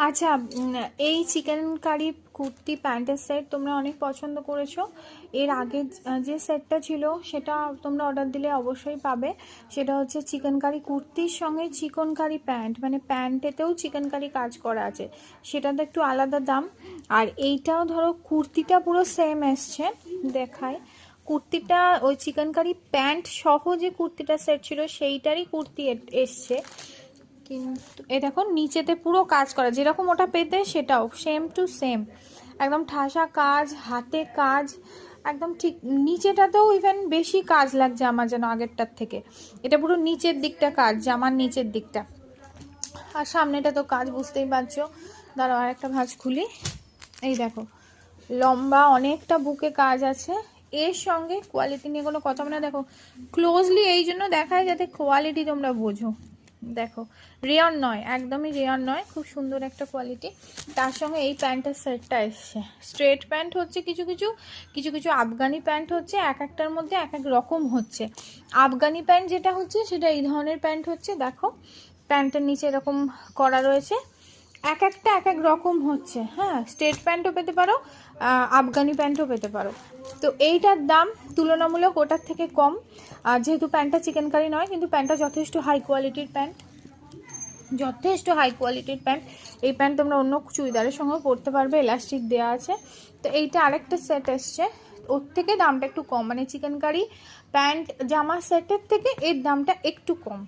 আচ্ছা, এই chicken curry kurti প্যান্টের সেট তোমরা অনেক পছন্দ করেছো। এর আগে যে সেটটা ছিল সেটা তোমরা অর্ডার দিলে অবশ্যই পাবে। সেটা হচ্ছে চিকেন কারি কুর্তির সঙ্গে চিকন কারি প্যান্ট, মানে প্যান্টেতেও চিকেন কারি কাজ করা আছে, সেটা তো একটু আলাদা দাম। আর এইটাও ধরো কুর্তিটা পুরো সেম এসছে, দেখায়। কুর্তিটা ওই চিকেন কারি প্যান্ট সহ যে কুর্তিটা সেট ছিল সেইটারই কুর্তি এসছে, কিন্তু এ দেখো নিচেতে পুরো কাজ করা, যেরকম ওটা পেতে সেটাও সেম টু সেম, একদম ঠাসা কাজ, হাতে কাজ, একদম ঠিক। নিচেটাতেও ইভেন বেশি কাজ লাগছে আমার যেন আগেরটার থেকে। এটা পুরো নিচের দিকটা কাজ, জামার নিচের দিকটা, আর সামনেটা তো কাজ বুঝতেই পারছো। দাঁড়াও আর একটা ভাঁজ খুলি। এই দেখো লম্বা অনেকটা বুকে কাজ আছে। এর সঙ্গে কোয়ালিটি নিয়ে কোনো কথা না, দেখো ক্লোজলি এই জন্য দেখায় যাতে কোয়ালিটি তোমরা বোঝো। দেখো রেয়ন নয়, একদমই রেয়ন নয়, খুব সুন্দর একটা কোয়ালিটি। তার সঙ্গে এই প্যান্টের সেটটা এসছে। স্ট্রেট প্যান্ট হচ্ছে কিছু কিছু, কিছু কিছু আফগানি প্যান্ট হচ্ছে, এক একটার মধ্যে এক এক রকম হচ্ছে। আফগানি প্যান্ট যেটা হচ্ছে সেটা এই ধরনের প্যান্ট হচ্ছে, দেখো প্যান্টের নিচে এরকম করা রয়েছে, এক একটা এক এক রকম হচ্ছে। হ্যাঁ, স্ট্রেট প্যান্টও পেতে পারো, আফগানি প্যান্টও পেতে পারো। তো এইটার দাম তুলনামূলক ওটার থেকে কম, যেহেতু প্যান্টটা চিকেন কারি নয়, কিন্তু প্যান্টটা যথেষ্ট হাই কোয়ালিটির প্যান্ট, যথেষ্ট হাই কোয়ালিটির প্যান্ট। এই প্যান্ট তোমরা অন্য চুড়িদারের সঙ্গেও পরতে পারবে, এলাস্টিক দেওয়া আছে। তো এইটা আরেকটা সেট এসছে, ওর থেকে দামটা একটু কম, মানে চিকেন কারি প্যান্ট জামা সেটের থেকে এর দামটা একটু কম।